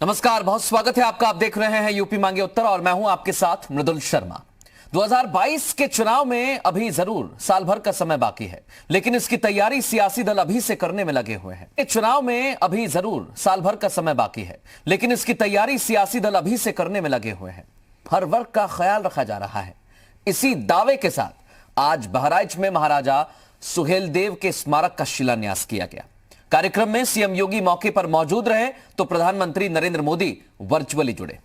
नमस्कार, बहुत स्वागत है आपका। आप देख रहे हैं यूपी मांगे उत्तर और मैं हूं आपके साथ मृदुल शर्मा। 2022 के चुनाव में अभी जरूर साल भर का समय बाकी है, लेकिन इसकी तैयारी सियासी दल अभी से करने में लगे हुए हैं। चुनाव में अभी जरूर साल भर का समय बाकी है, लेकिन इसकी तैयारी सियासी दल अभी से करने में लगे हुए हैं। हर वर्ग का ख्याल रखा जा रहा है। इसी दावे के साथ आज बहराइच में महाराजा सुहेलदेव के स्मारक का शिलान्यास किया गया। कार्यक्रम में सीएम योगी मौके पर मौजूद रहे तो प्रधानमंत्री नरेंद्र मोदी वर्चुअली जुड़े।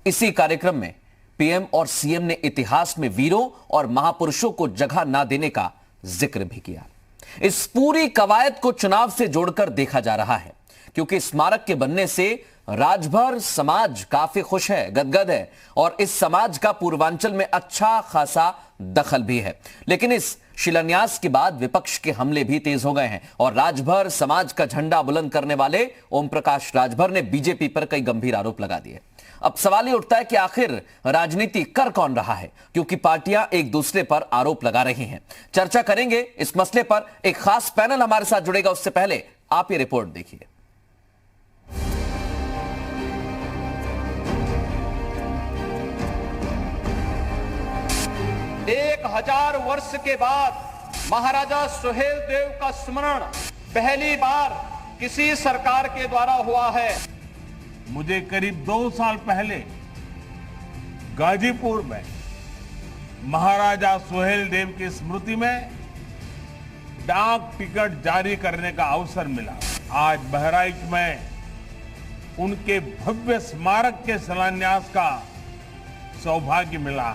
इसी कार्यक्रम में पीएम और सीएम ने इतिहास में वीरों और महापुरुषों को जगह ना देने का जिक्र भी किया। इस पूरी कवायद को चुनाव से जोड़कर देखा जा रहा है, क्योंकि स्मारक के बनने से राजभर समाज काफी खुश है, गदगद है और इस समाज का पूर्वांचल में अच्छा खासा दखल भी है। लेकिन इस शिलान्यास के बाद विपक्ष के हमले भी तेज हो गए हैं और राजभर समाज का झंडा बुलंद करने वाले ओम प्रकाश राजभर ने बीजेपी पर कई गंभीर आरोप लगा दिए। अब सवाल ये उठता है कि आखिर राजनीति कर कौन रहा है, क्योंकि पार्टियां एक दूसरे पर आरोप लगा रही हैं। चर्चा करेंगे इस मसले पर। एक खास पैनल हमारे साथ जुड़ेगा, उससे पहले आप ये रिपोर्ट देखिए। 1000 वर्ष के बाद महाराजा सुहेलदेव का स्मरण पहली बार किसी सरकार के द्वारा हुआ है। मुझे करीब 2 साल पहले गाजीपुर में महाराजा सुहेलदेव की स्मृति में डाक टिकट जारी करने का अवसर मिला। आज बहराइच में उनके भव्य स्मारक के शिलान्यास का सौभाग्य मिला।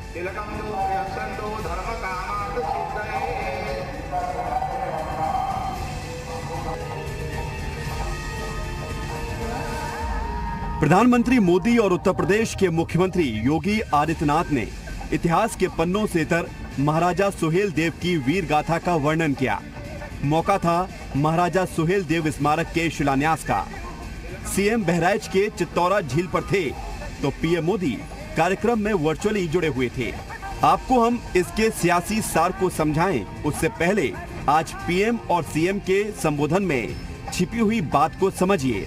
प्रधानमंत्री मोदी और उत्तर प्रदेश के मुख्यमंत्री योगी आदित्यनाथ ने इतिहास के पन्नों से तर महाराजा सुहेलदेव की वीर गाथा का वर्णन किया। मौका था महाराजा सुहेलदेव स्मारक के शिलान्यास का। सीएम बहराइच के चित्तौरा झील पर थे तो पीएम मोदी कार्यक्रम में वर्चुअली जुड़े हुए थे। आपको हम इसके सियासी सार को समझाएं उससे पहले आज पीएम और सीएम के संबोधन में छिपी हुई बात को समझिए।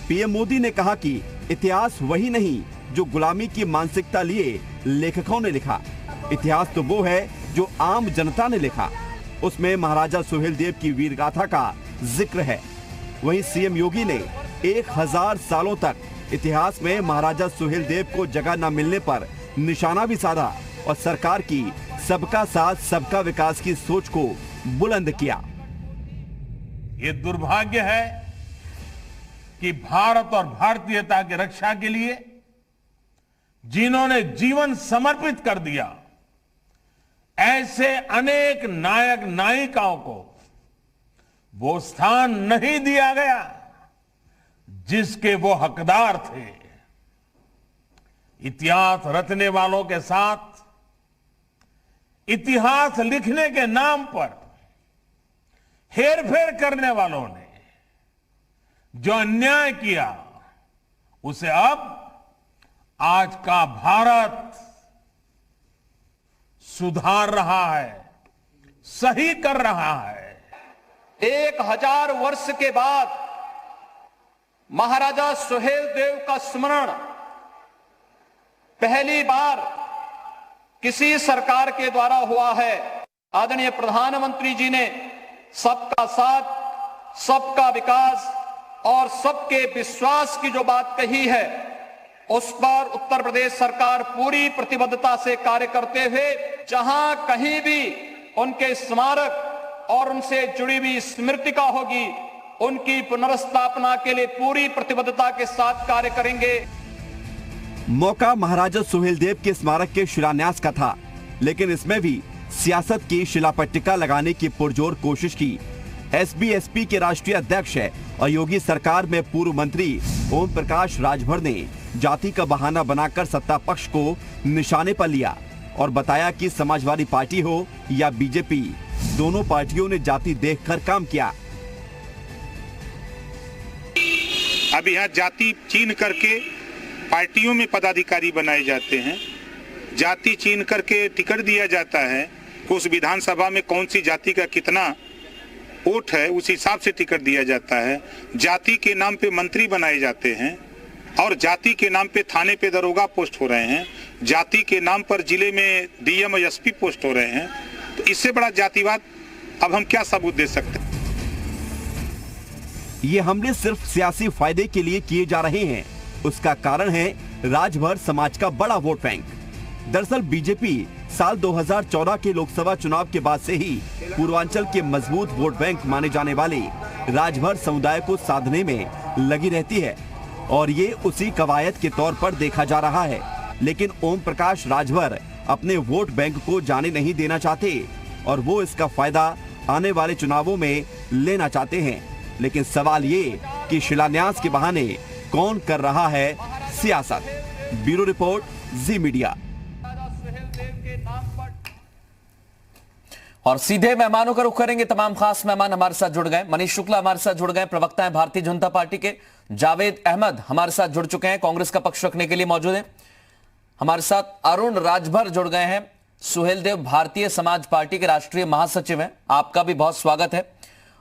पीएम मोदी ने कहा कि इतिहास वही नहीं जो गुलामी की मानसिकता लिए लेखकों ने लिखा, इतिहास तो वो है जो आम जनता ने लिखा। उसमें महाराजा सुहेलदेव की वीर गाथा का जिक्र है। वहीं सीएम योगी ने 1000 सालों तक इतिहास में महाराजा सुहेलदेव को जगह न मिलने पर निशाना भी साधा और सरकार की सबका साथ सबका विकास की सोच को बुलंद किया। ये दुर्भाग्य है कि भारत और भारतीयता की रक्षा के लिए जिन्होंने जीवन समर्पित कर दिया, ऐसे अनेक नायक नायिकाओं को वो स्थान नहीं दिया गया जिसके वो हकदार थे। इतिहास रचने वालों के साथ इतिहास लिखने के नाम पर हेरफेर करने वालों ने जो अन्याय किया, उसे अब आज का भारत सुधार रहा है, सही कर रहा है। 1000 वर्ष के बाद महाराजा सुहेलदेव का स्मरण पहली बार किसी सरकार के द्वारा हुआ है। आदरणीय प्रधानमंत्री जी ने सबका साथ, सबका विकास और सबके विश्वास की जो बात कही है, उस पर उत्तर प्रदेश सरकार पूरी प्रतिबद्धता से कार्य करते हुए जहां कहीं भी उनके स्मारक और उनसे जुड़ी हुई स्मृतिका होगी, उनकी पुनर्स्थापना के लिए पूरी प्रतिबद्धता के साथ कार्य करेंगे। मौका महाराजा सुहेलदेव के स्मारक के शिलान्यास का था, लेकिन इसमें भी सियासत की शिलापट्टिका लगाने की पुरजोर कोशिश की। एसबीएसपी के राष्ट्रीय अध्यक्ष है और योगी सरकार में पूर्व मंत्री ओम प्रकाश राजभर ने जाति का बहाना बनाकर सत्ता पक्ष को निशाने पर लिया और बताया कि समाजवादी पार्टी हो या बीजेपी, दोनों पार्टियों ने जाति देखकर काम किया। अब यहाँ जाति चीन करके पार्टियों में पदाधिकारी बनाए जाते हैं, जाति चीन करके टिकट दिया जाता है। उस विधानसभा में कौन सी जाति का कितना वोट है उस हिसाब से टिकट दिया जाता है। जाति के नाम पे मंत्री बनाए जाते हैं और जाति के नाम पे थाने पे दरोगा पोस्ट हो रहे हैं, जाति के नाम पर जिले में डीएम और एसपी पोस्ट हो रहे हैं, तो इससे बड़ा जातिवाद अब हम क्या सबूत दे सकते हैं? ये हमले सिर्फ सियासी फायदे के लिए किए जा रहे हैं। उसका कारण है राजभर समाज का बड़ा वोट बैंक। दरअसल बीजेपी साल 2014 के लोकसभा चुनाव के बाद से ही पूर्वांचल के मजबूत वोट बैंक माने जाने वाले राजभर समुदाय को साधने में लगी रहती है और ये उसी कवायद के तौर पर देखा जा रहा है। लेकिन ओम प्रकाश राजभर अपने वोट बैंक को जाने नहीं देना चाहते और वो इसका फायदा आने वाले चुनावों में लेना चाहते हैं। लेकिन सवाल ये कि शिलान्यास के बहाने कौन कर रहा है सियासत। ब्यूरो रिपोर्ट, जी मीडिया। और सीधे मेहमानों का रुख करेंगे। तमाम खास मेहमान हमारे साथ जुड़ गए। मनीष शुक्ला हमारे साथ जुड़ गए, प्रवक्ता हैं भारतीय जनता पार्टी के। जावेद अहमद हमारे साथ जुड़ चुके हैं, कांग्रेस का पक्ष रखने के लिए मौजूद हैं। हमारे साथ अरुण राजभर जुड़ गए हैं, सुहेलदेव भारतीय समाज पार्टी के राष्ट्रीय महासचिव हैं। आपका भी बहुत स्वागत है।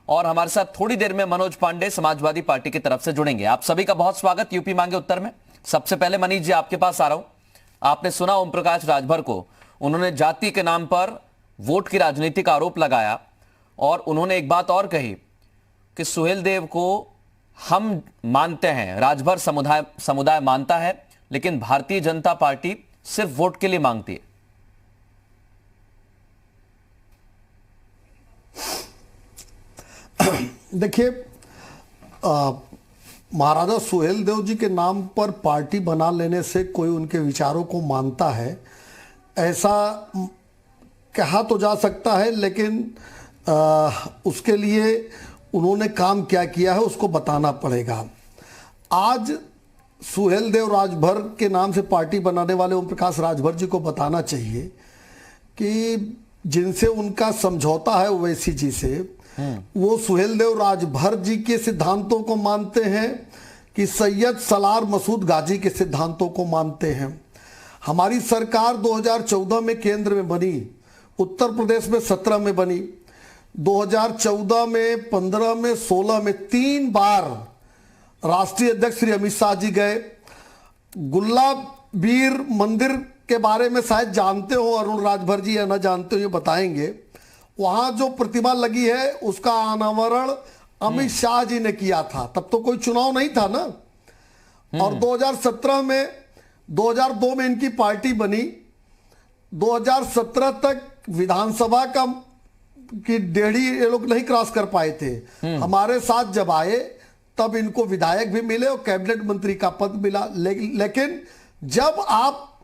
और हमारे साथ थोड़ी देर में मनोज पांडे समाजवादी पार्टी की तरफ से जुड़ेंगे। आप सभी का बहुत स्वागत यूपी मांगे उत्तर में। सबसे पहले मनीष जी आपके पास आ रहा हूं। आपने सुना ओम प्रकाश राजभर को, उन्होंने जाति के नाम पर वोट की राजनीति का आरोप लगाया और उन्होंने एक बात और कही कि सुहेलदेव को हम मानते हैं, राजभर समुदाय मानता है, लेकिन भारतीय जनता पार्टी सिर्फ वोट के लिए मांगती है। देखिए, महाराजा सुहेलदेव जी के नाम पर पार्टी बना लेने से कोई उनके विचारों को मानता है ऐसा कहा तो जा सकता है, लेकिन उसके लिए उन्होंने काम क्या किया है उसको बताना पड़ेगा। आज सुहेलदेव राजभर के नाम से पार्टी बनाने वाले ओम प्रकाश राजभर जी को बताना चाहिए कि जिनसे उनका समझौता है ओवैसी जी से, वो सुहेलदेव राजभर जी के सिद्धांतों को मानते हैं कि सैयद सलार मसूद गाजी के सिद्धांतों को मानते हैं। हमारी सरकार 2014 में केंद्र में बनी, उत्तर प्रदेश में 17 में बनी, 2014 में, 15 में, 16 में 3 बार राष्ट्रीय अध्यक्ष श्री अमित शाह जी गए। गुल्लाबीर मंदिर के बारे में शायद जानते हो अरुण राजभर जी, या न जानते हो ये बताएंगे। वहां जो प्रतिमा लगी है उसका अनावरण अमित शाह जी ने किया था, तब तो कोई चुनाव नहीं था ना। और 2017 में, 2002 में इनकी पार्टी बनी। 2017 तक विधानसभा का की डेढ़ी ये लोग नहीं क्रॉस कर पाए थे। हमारे साथ जब आए तब इनको विधायक भी मिले और कैबिनेट मंत्री का पद मिला। लेकिन जब आप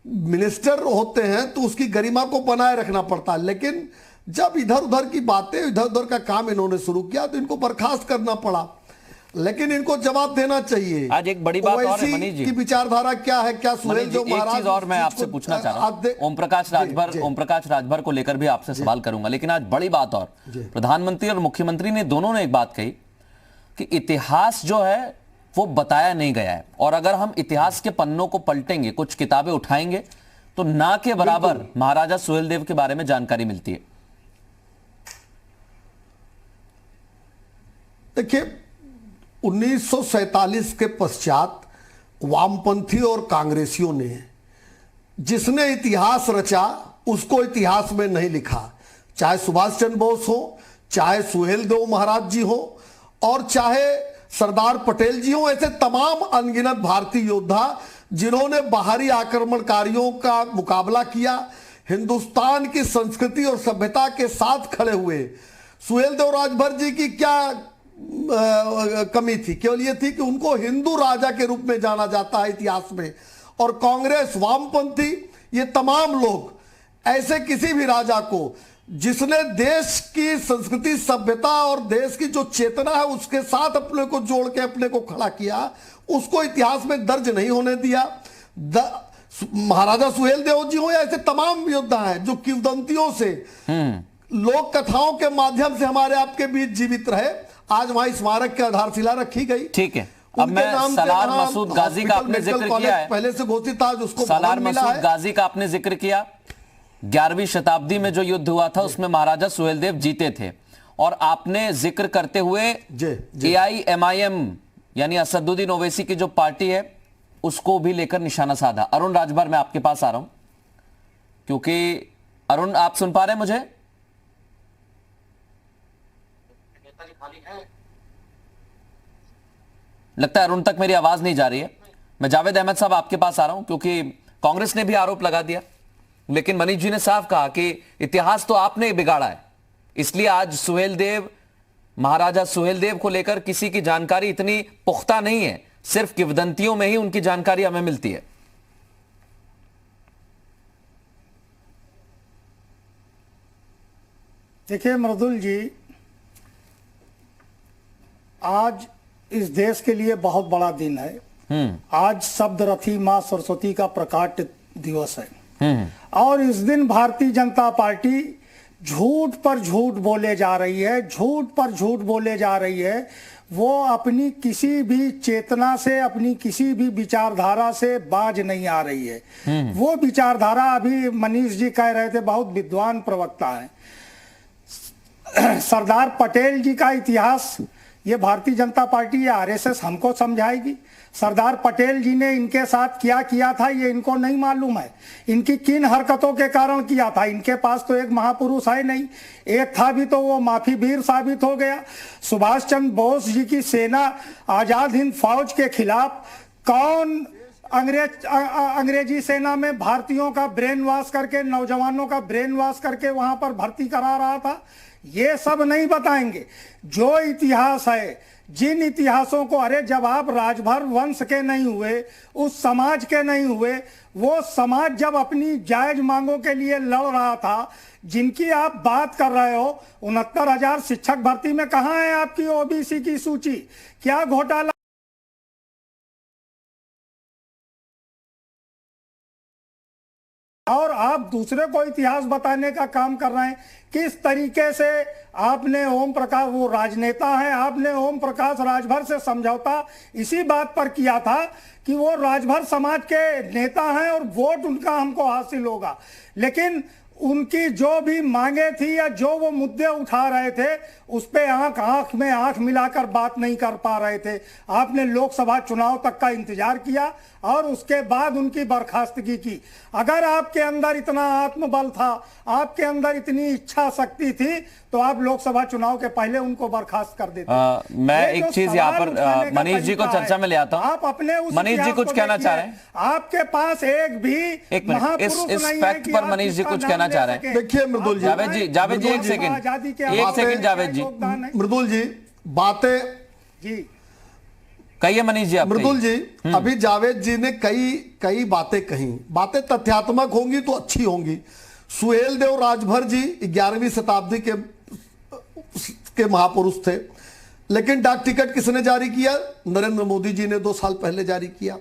मिनिस्टर होते हैं तो उसकी गरिमा को बनाए रखना पड़ता है। लेकिन जब इधर उधर की बातें, इधर उधर का काम इन्होंने शुरू किया तो इनको बर्खास्त करना पड़ा। लेकिन इनको जवाब देना चाहिए। आज एक बड़ी बात और है मनीष जी, की विचारधारा क्या है, क्या सुहेल जो महाराज, और मैं आपसे पूछना चाह रहा हूं, ओम प्रकाश राजभर को लेकर भी आपसे सवाल करूंगा। लेकिन आज बड़ी बात और, प्रधानमंत्री और मुख्यमंत्री ने दोनों ने एक बात कही कि इतिहास जो है वो बताया नहीं गया है, और अगर हम इतिहास के पन्नों को पलटेंगे, कुछ किताबें उठाएंगे, तो ना के बराबर महाराजा सुहेलदेव के बारे में जानकारी मिलती है। देखिए, 1947 के पश्चात वामपंथी और कांग्रेसियों ने जिसने इतिहास रचा उसको इतिहास में नहीं लिखा। चाहे सुभाष चंद्र बोस हो, चाहे सुहेलदेव महाराज जी हो, और चाहे सरदार पटेल जी हो, ऐसे तमाम अनगिनत भारतीय योद्धा जिन्होंने बाहरी आक्रमणकारियों का मुकाबला किया, हिंदुस्तान की संस्कृति और सभ्यता के साथ खड़े हुए। सुहेलदेव राजभर जी की क्या कमी थी? केवल यह थी कि उनको हिंदू राजा के रूप में जाना जाता है इतिहास में। और कांग्रेस, वामपंथी, ये तमाम लोग ऐसे किसी भी राजा को जिसने देश की संस्कृति, सभ्यता और देश की जो चेतना है उसके साथ अपने को जोड़ के अपने को खड़ा किया, उसको इतिहास में दर्ज नहीं होने दिया। महाराजा सुहेलदेव जी हो या ऐसे तमाम योद्धा हैं जो किंवदंतियों से, लोक कथाओं के माध्यम से हमारे आपके बीच जीवित रहे। आज वहां स्मारक की आधारशिला रखी गई। ठीक है, अब मैं सलार मसूद गाजी का आपने जिक्र किया है, पहले से घोषित था, उसको सलार मसूद गाजी का आपने जिक्र किया। 11वीं शताब्दी में जो युद्ध हुआ था उसमें महाराजा सुहेलदेव जीते थे, और आपने जिक्र करते हुए AIMIM यानी असदुद्दीन ओवैसी की जो पार्टी है उसको भी लेकर निशाना साधा। अरुण राजभर, मैं आपके पास आ रहा हूं, क्योंकि अरुण आप सुन पा रहे हैं मुझे? लगता है अरुण तक मेरी आवाज नहीं जा रही है। मैं जावेद अहमद साहब आपके पास आ रहा हूं, क्योंकि कांग्रेस ने भी आरोप लगा दिया, लेकिन मनीष जी ने साफ कहा कि इतिहास तो आपने बिगाड़ा है, इसलिए आज सुहेलदेव, महाराजा सुहेलदेव को लेकर किसी की जानकारी इतनी पुख्ता नहीं है, सिर्फ किंवदंतियों में ही उनकी जानकारी हमें मिलती है। देखिए मृदुल जी, आज इस देश के लिए बहुत बड़ा दिन है। आज शब्द रथी मां सरस्वती का प्रकाट दिवस है और इस दिन भारतीय जनता पार्टी झूठ पर झूठ बोले जा रही है, झूठ पर झूठ बोले जा रही है। वो अपनी किसी भी चेतना से, अपनी किसी भी विचारधारा से बाज नहीं आ रही है। वो विचारधारा, अभी मनीष जी कह रहे थे, बहुत विद्वान प्रवक्ता है। सरदार पटेल जी का इतिहास ये भारतीय जनता पार्टी या आरएसएस हमको समझाएगी। सरदार पटेल जी ने इनके साथ क्या किया था ये इनको नहीं मालूम है, इनकी किन हरकतों के कारण किया था। इनके पास तो एक महापुरुष है नहीं, एक था भी तो वो माफी वीर साबित हो गया। सुभाष चंद्र बोस जी की सेना, आजाद हिंद फौज के खिलाफ कौन अंग्रेजी सेना में भारतीयों का ब्रेन वॉश करके, नौजवानों का ब्रेन वॉश करके वहां पर भर्ती करा रहा था, ये सब नहीं बताएंगे। जो इतिहास है, जिन इतिहासों को, अरे जब आप राजभर वंश के नहीं हुए, उस समाज के नहीं हुए, वो समाज जब अपनी जायज मांगों के लिए लड़ रहा था, जिनकी आप बात कर रहे हो, 69,000 शिक्षक भर्ती में कहां है आपकी ओबीसी की सूची? क्या घोटाला? और आप दूसरे को इतिहास बताने का काम कर रहे हैं। किस तरीके से आपने ओम प्रकाश, वो राजनेता है, आपने ओम प्रकाश राजभर से समझौता इसी बात पर किया था कि वो राजभर समाज के नेता हैं और वोट उनका हमको हासिल होगा। लेकिन उनकी जो भी मांगे थी या जो वो मुद्दे उठा रहे थे, उस पे आंख में आंख मिलाकर बात नहीं कर पा रहे थे। आपने लोकसभा चुनाव तक का इंतजार किया और उसके बाद उनकी बर्खास्तगी की। अगर आपके अंदर इतना आत्मबल था, आपके अंदर इतनी इच्छा शक्ति थी, तो आप लोकसभा चुनाव के पहले उनको बर्खास्त कर देते। मैं एक चीज यहाँ पर मनीष जी को चर्चा में ले आता हूँ। आप अपने मनीष जी कुछ कहना चाह रहे हैं? आपके पास एक भी इस फैक्ट पर मनीष जी कुछ कहना चाह रहे हैं? देखिए मृदुल जी, जावेद जी एक सेकंड जावेद जी, मृदुल जी बातें जी कहिए। मनीष जी, मृदुल जी, अभी जावेद जी ने कई बातें कही, बातें तथ्यात्मक होंगी तो अच्छी होंगी। सुहेलदेव राजभर जी 11वीं शताब्दी के महापुरुष थे, लेकिन डाक टिकट किसने जारी किया? नरेंद्र मोदी जी ने 2 साल पहले जारी किया।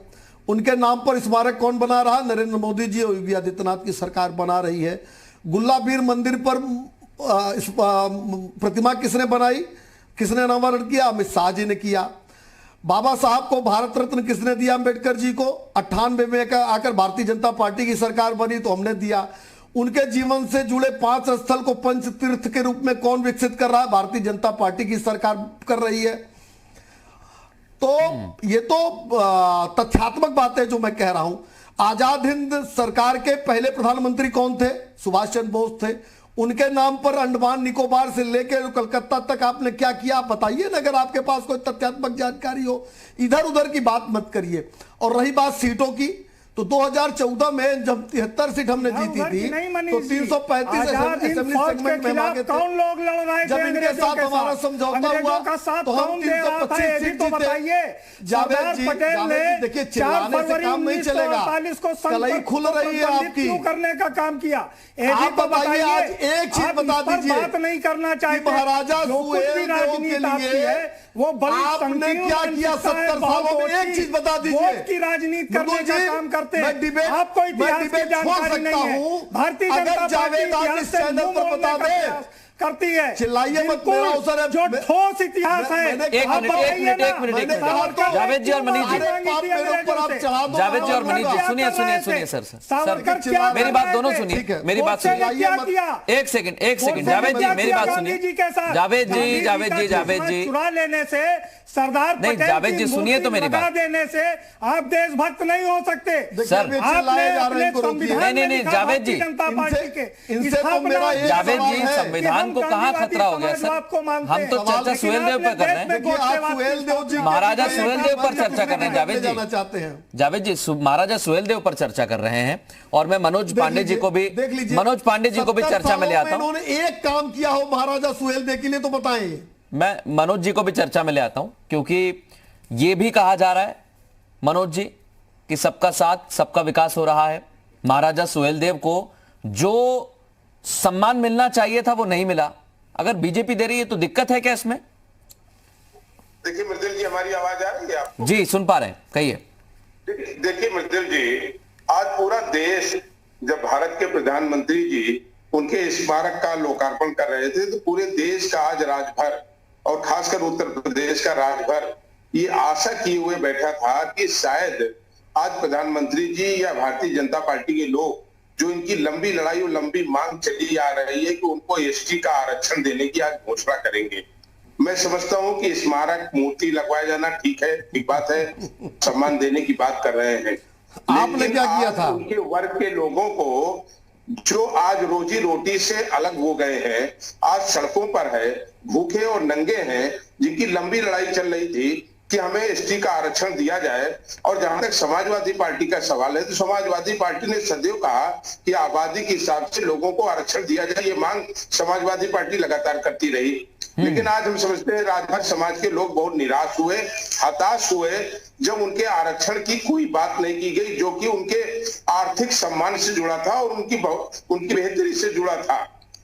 उनके नाम पर स्मारक कौन बना रहा? नरेंद्र मोदी जी और योगी आदित्यनाथ की सरकार बना रही है। गुल्लाबीर मंदिर पर प्रतिमा किसने बनाई, किसने अनावरण किया? अमित शाह जी ने किया। बाबा साहब को भारत रत्न किसने दिया? अम्बेडकर जी को। 98 में आकर भारतीय जनता पार्टी की सरकार बनी तो हमने दिया। उनके जीवन से जुड़े 5 स्थल को पंच तीर्थ के रूप में कौन विकसित कर रहा है? भारतीय जनता पार्टी की सरकार कर रही है। तो ये तो तथ्यात्मक बात है जो मैं कह रहा हूं। आजाद हिंद सरकार के पहले प्रधानमंत्री कौन थे? सुभाष चंद्र बोस थे। उनके नाम पर अंडमान निकोबार से लेकर कलकत्ता तक आपने क्या किया? आप बताइए ना, अगर आपके पास कोई तथ्यात्मक जानकारी हो। इधर उधर की बात मत करिए। और रही बात सीटों की, तो 2014 में जब 73 सीट हमने जीती थी तो 335 असेंबली सेगमेंट में मांगे थे। कौन लोग लड़ रहे थे? जब इनके साथ हमारा समझौता हुआ तो हम 325 सीट जीते। जावेद जी देखिए, चिल्लाने से काम नहीं चलेगा, कलई खुल रही है आपकी। करने का काम किया। आप बताइए, आज एक चीज बता दीजिए, बात नहीं करना चाहिए। महाराजा सुहेलदेव के लिए वो बड़ी आपने क्या किया 70 सालों में? एक चीज बता दीजिए। की राजनीति करने का काम करते हैं। मैं डिबेट आपको इतिहास की जानकारी नहीं है। भारतीय जनता पार्टी जावेद आप इस चैनल पर बता दें करती है। चिल्लाइए मत, बिल्कुल, मेरा अवसर है। जो ठोस इतिहास है। मैंने एक कहा मिनट, था- एक मिनट, एक मिनट, एक मैंने कहा मिनट। था- जावेद जी और मनीष जी, अरे बाप, मेरे ऊपर आप चढ़ा दो। जावेद जी और मनीष जी, सुनिए सुनिए सुनिए सर, सर मेरी बात दोनों सुनिए, मेरी बात सुनिए। एक सेकंड जावेद जी, मेरी बात सुनिए। जावेद जी, जावेद जी, जावेद जी, चुरा लेने से, सरदार नहीं, पटेल जावेद जी की सुनिए तो मेरी मूर्ति लगा बात। देने से आप देशभक्त नहीं हो सकते। सर, आपने अपने अपने संविधान नहीं, में लिखा जावेद जी, भारतीय जनता पार्टी के इनसे तो मेरा एक जावेद सवाल जी, है संविधान को कहाँ खतरा हो गया सर? हम तो चर्चा सुहेल देव पे कर रहे हैं। देखिए, आप सुहेल देव जी महाराजा सुहेल देव पर चर्चा कर रहे हैं जावेद जाना जी। चाहते हैं। जावेद जी, महाराजा सुहेल देव पर चर्चा कर रहे हैं और मैं मनोज पांडे जी को भी, मनोज पांडे जी को भी चर्चा में ले आता हूं। उन्होंने एक काम किया हो महाराजा सुहेल देव के लिए तो बताएं। मैं मनोज जी को भी चर्चा में ले आता हूं, क्योंकि यह भी कहा जा रहा है मनोज जी कि सबका साथ सबका विकास हो रहा है। महाराजा सुहेल देव को जो सम्मान मिलना चाहिए था वो नहीं मिला। अगर बीजेपी दे रही है तो दिक्कत है क्या इसमें? देखिए मृदुल जी, हमारी आवाज आ रही है आपको? जी सुन पा रहे हैं, कहिए। देखिए मृदुल जी, आज पूरा देश, जब भारत के प्रधानमंत्री जी उनके स्मारक का लोकार्पण कर रहे थे, तो पूरे देश का आज राजभर और खासकर उत्तर प्रदेश का राजभर ये आशा किए हुए बैठा था कि शायद आज प्रधानमंत्री जी या भारतीय जनता पार्टी के लोग, जो इनकी लंबी लड़ाई और लंबी मांग चली आ रही है कि उनको एसटी का आरक्षण देने की आज घोषणा करेंगे। मैं समझता हूं कि स्मारक मूर्ति लगवाया जाना ठीक है, ठीक बात है, सम्मान देने की बात कर रहे हैं। आपने क्या किया था? उनके वर्ग के लोगों को जो आज रोजी रोटी से अलग हो गए हैं, आज सड़कों पर है, भूखे और नंगे हैं, जिनकी लंबी लड़ाई चल रही थी कि हमें एसटी का आरक्षण दिया जाए। और जहां तक समाजवादी पार्टी का सवाल है, तो समाजवादी पार्टी ने सदैव कहा कि आबादी के हिसाब से लोगों को आरक्षण दिया जाए। ये मांग समाजवादी पार्टी लगातार करती रही। लेकिन आज हम समझते हैं राजभर समाज के लोग बहुत निराश हुए, हताश हुए, जब उनके आरक्षण की कोई बात नहीं की गई, जो कि उनके आर्थिक सम्मान से जुड़ा था और उनकी बेहतरी से जुड़ा था।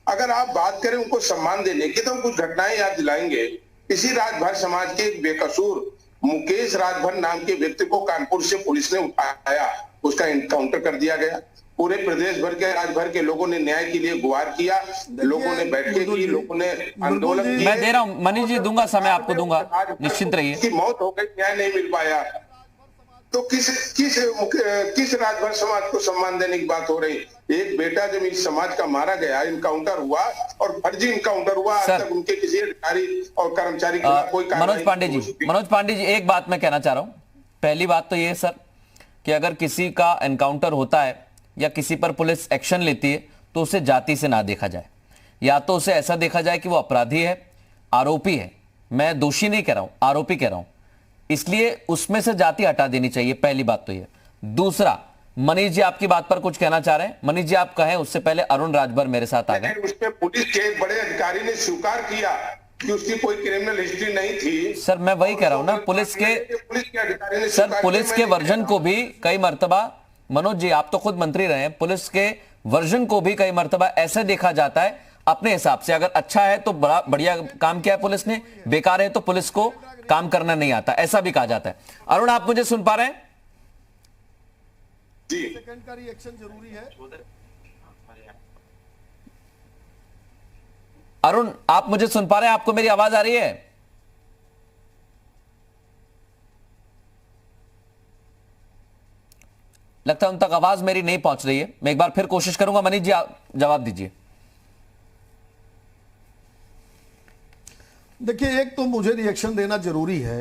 अगर आप बात करें उनको सम्मान देने की, तो हम कुछ घटनाएं याद दिलाएंगे। इसी राजभर समाज के एक बेकसूर मुकेश राजभर नाम के व्यक्ति को कानपुर से पुलिस ने उठाया, उसका एनकाउंटर कर दिया गया। पूरे प्रदेश भर के राजभर के लोगों ने न्याय के लिए गुहार किया, लोगों ने बैठकें की, लोगों ने आंदोलन किया। मैं दे रहा हूं मनीष जी, दूंगा समय आपको दूंगा, निश्चिंत रहिए। की मौत हो गई, न्याय नहीं मिल पाया, तो किस राजभर समाज को सम्मान देने की बात हो रही? एक बेटा जब इस समाज का मारा गया, इनकाउंटर हुआ और फर्जी इनकाउंटर हुआ, आज तक उनके किसी अधिकारी और कर्मचारी के कोई मनोज पांडे जी एक बात मैं कहना चाह रहा हूं। पहली बात तो ये है सर कि अगर किसी का एनकाउंटर होता है या किसी पर पुलिस एक्शन लेती है तो उसे जाति से ना देखा जाए, या तो उसे ऐसा देखा जाए कि वो अपराधी है, आरोपी है। मैं दोषी नहीं कह रहा हूं, आरोपी कह रहा हूं, इसलिए उसमें से जाति हटा देनी चाहिए। पहली बात तो ये। दूसरा, मनीष जी आपकी बात पर कुछ कहना चाह रहे हैं? मनीष जी आप कहें, उससे पहले अरुण राजभर मेरे साथ आ गए। उसमें पुलिस के एक बड़े अधिकारी ने स्वीकार किया कि उसकी कोई क्रिमिनल हिस्ट्री नहीं थी। सर मैं वही कह रहा हूं ना, पुलिस के अधिकारी ने सर पुलिस के वर्जन को भी कई मर्तबा, मनोज जी आप तो खुद मंत्री रहे हैं, पुलिस के वर्जन को भी कई मर्तबा ऐसे देखा जाता है अपने हिसाब से। अगर अच्छा है तो बड़ा बढ़िया काम किया है पुलिस ने, बेकार है तो पुलिस को काम करना नहीं आता, ऐसा भी कहा जाता है। अरुण आप मुझे सुन पा रहे हैं? जी। सेकंड का रिएक्शन जरूरी है। अरुण आप मुझे सुन पा रहे हैं? आपको मेरी आवाज आ रही है? लगता है उन तक आवाज मेरी नहीं पहुंच रही है। मैं एक बार फिर कोशिश करूंगा। मनीष जी आप जवाब दीजिए। देखिए, एक तो मुझे रिएक्शन देना जरूरी है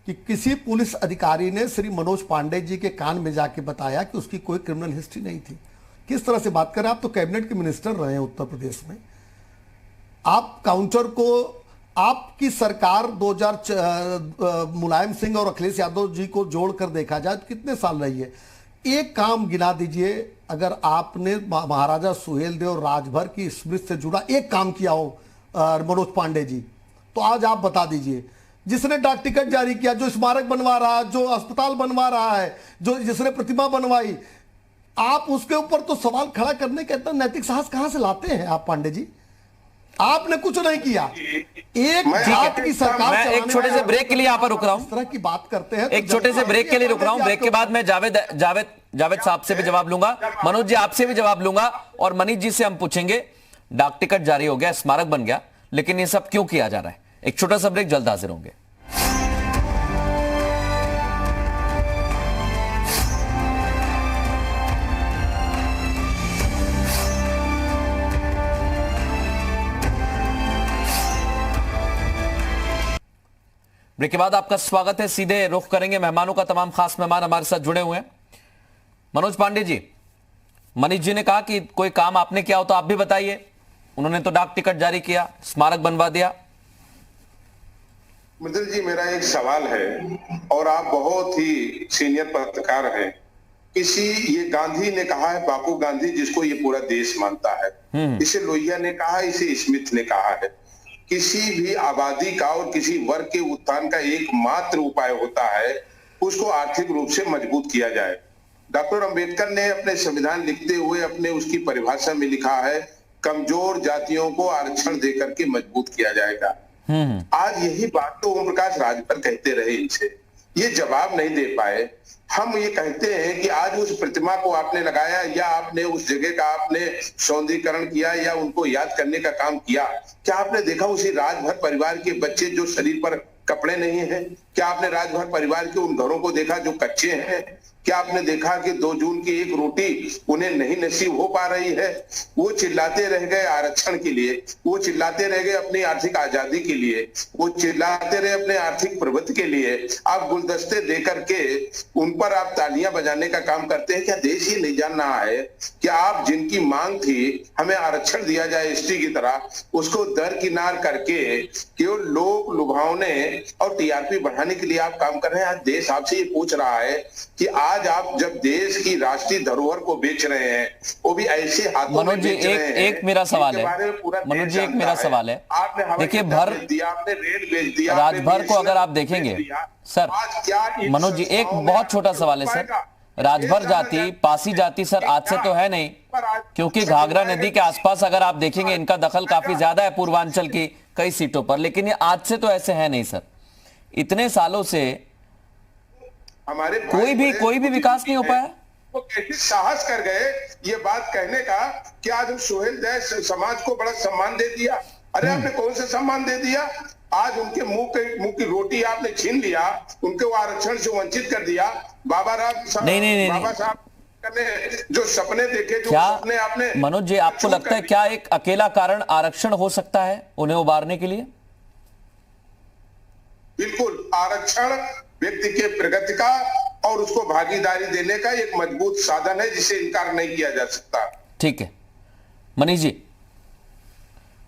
कि किसी पुलिस अधिकारी ने श्री मनोज पांडे जी के कान में जाके बताया कि उसकी कोई क्रिमिनल हिस्ट्री नहीं थी। किस तरह से बात करें? आप तो कैबिनेट के मिनिस्टर रहे हैं उत्तर प्रदेश में। आप काउंटर को, आपकी सरकार 2000 मुलायम सिंह और अखिलेश यादव जी को जोड़कर देखा जाए तो कितने साल रही है? एक काम गिना दीजिए, अगर आपने महाराजा सुहेल देव राजभर की स्मृति से जुड़ा एक काम किया हो मनोज पांडे जी, तो आज आप बता दीजिए। जिसने डाक टिकट जारी किया, जो स्मारक बनवा रहा है, जो अस्पताल बनवा रहा है, जो जिसने प्रतिमा बनवाई, आप उसके ऊपर तो सवाल खड़ा करने का इतना नैतिक साहस कहां से लाते हैं आप पांडे जी? आपने कुछ नहीं किया। एक जात की सरकार, मैं एक छोटे से ब्रेक के लिए यहाँ पर रुक रहा हूं। इस तरह की बात करते हैं, एक छोटे से ब्रेक के लिए रुक रहा हूं। ब्रेक के बाद मैं जावेद साहब से भी जवाब लूंगा, मनोज जी आपसे भी जवाब लूंगा और मनीष जी से हम पूछेंगे। डाक टिकट जारी हो गया, स्मारक बन गया, लेकिन ये सब क्यों किया जा रहा है? एक छोटा सा ब्रेक, जल्द हाजिर होंगे। ब्रेक के बाद आपका स्वागत है। सीधे रुख करेंगे मेहमानों का। तमाम खास मेहमान हमारे साथ जुड़े हुए हैं। मनोज पांडे जी, मनीष जी ने कहा कि कोई काम आपने किया हो तो आप भी बताइए। उन्होंने तो डाक टिकट जारी किया, स्मारक बनवा दिया। मृदुल जी, मेरा एक सवाल है, और आप बहुत ही सीनियर पत्रकार हैं। ये गांधी ने कहा है, बापू गांधी जिसको ये पूरा देश मानता है, इसे लोहिया ने कहा, इसे स्मिथ ने कहा है, किसी भी आबादी का और किसी वर्ग के उत्थान का एकमात्र उपाय होता है उसको आर्थिक रूप से मजबूत किया जाए। डॉक्टर अंबेडकर ने अपने संविधान लिखते हुए अपने उसकी परिभाषा में लिखा है, कमजोर जातियों को आरक्षण देकर के मजबूत किया जाएगा। आज यही बात तो ओम प्रकाश राजभर कहते रहे, इनसे ये जवाब नहीं दे पाए। हम ये कहते हैं कि आज उस प्रतिमा को आपने लगाया या आपने उस जगह का आपने सौंदर्यीकरण किया या उनको याद करने का काम किया, क्या आपने देखा उसी राजभर परिवार के बच्चे जो शरीर पर कपड़े नहीं हैं? क्या आपने राजभर परिवार के उन घरों को देखा जो कच्चे हैं? क्या आपने देखा कि 2 जून की एक रोटी उन्हें नहीं नसीब हो पा रही है? वो चिल्लाते रह गए आरक्षण के लिए, वो चिल्लाते रह गए अपनी आर्थिक आजादी के लिए, वो चिल्लाते रहे अपने आर्थिक प्रगति के लिए। आप गुलदस्ते दे करके उन पर आप तालियां बजाने का काम करते हैं। क्या देश ये नहीं जान रहा है कि आप जिनकी मांग थी हमें आरक्षण दिया जाए एसटी की तरह, उसको दरकिनार करके केवल लोग लुभावने और टीआरपी बढ़ाने के लिए आप काम कर रहे हैं? आज देश आपसे ये पूछ रहा है कि आज आप जब देश की राष्ट्रीय धरोहर को बेच रहे हैं, वो भी ऐसे हाथों में बेच रहे हैं। एक मेरा सवाल है मनोज जी, एक मेरा सवाल है। देखिए, भर आपने रेल बेच दिया, राजभर को अगर आप देखेंगे सर, मनोज जी एक बहुत छोटा सवाल है सर। राजभर जाति, पासी जाति सर आज से तो है नहीं, क्योंकि घाघरा नदी के आसपास अगर आप देखेंगे इनका दखल काफी ज्यादा है पूर्वांचल की कई सीटों पर, लेकिन ये आज से तो ऐसे है नहीं सर। इतने सालों से हमारे कोई भी विकास नहीं हो पाया। वो कैसे साहस कर गए ये बात कहने का कि आज हम सोहेल देश समाज को बड़ा सम्मान दे दिया। अरे आपने कौन सा सम्मान दे दिया? आज उनके मुंह की रोटी आपने छीन लिया, उनके वो आरक्षण से वंचित कर दिया। बाबा साहब ने जो सपने देखे, जो सपने आपने, मनोज जी आपको लगता है क्या एक अकेला कारण आरक्षण हो सकता है उन्हें उबारने के लिए? बिल्कुल, आरक्षण व्यक्ति के प्रगति का और उसको भागीदारी देने का एक मजबूत साधन है जिसे इनकार नहीं किया जा सकता। ठीक है मनीष जी,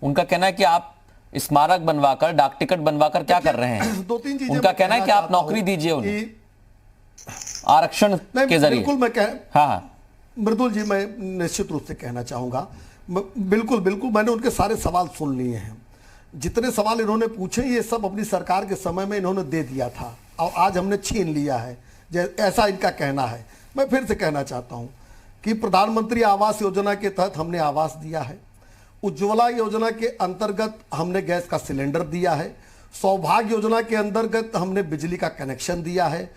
उनका कहना है कि आप स्मारक बनवाकर, डाक टिकट बनवाकर क्या कर रहे हैं? 2-3 चीजें उनका कहना है कि आप नौकरी दीजिए उन्हें आरक्षण के जरिए। बिल्कुल मैं हाँ मृदुल जी, मैं निश्चित रूप से कहना चाहूंगा, बिल्कुल मैंने उनके सारे सवाल सुन लिए हैं। जितने सवाल इन्होंने पूछे ये सब अपनी सरकार के समय में इन्होंने दे दिया था और आज हमने छीन लिया है, ऐसा इनका कहना है। मैं फिर से कहना चाहता हूं कि प्रधानमंत्री आवास योजना के तहत हमने आवास दिया है, उज्ज्वला योजना के अंतर्गत हमने गैस का सिलेंडर दिया है, सौभाग्य योजना के अंतर्गत हमने बिजली का कनेक्शन दिया है।